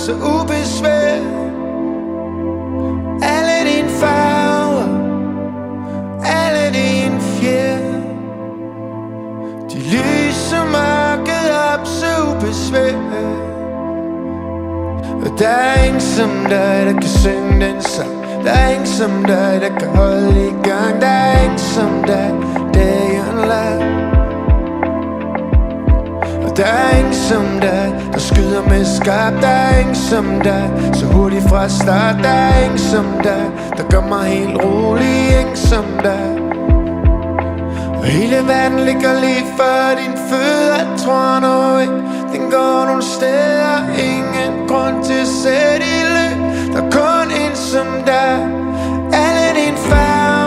så ubesværet. Alle dine farver, alle dine fjer, de lyser mørket op så ubesværet. Og der er ingen som dig, der kan synge den sang. Der er ingen som dig, der kan holde i gang. Der er ingen som dig, day and night. Og der er ingen som dig, der skyder med skarpt. Der er ingen som dig, så hurtigt fra start. Der er ingen som dig, der gør mig helt rolig. Ingen som dig. Og hele verden ligger lige for dine fødder. Jeg tror nu ikke, den går nogle steder. Ingen grund til at sætte i løb. Der er kun en som dig. Alle dine farver,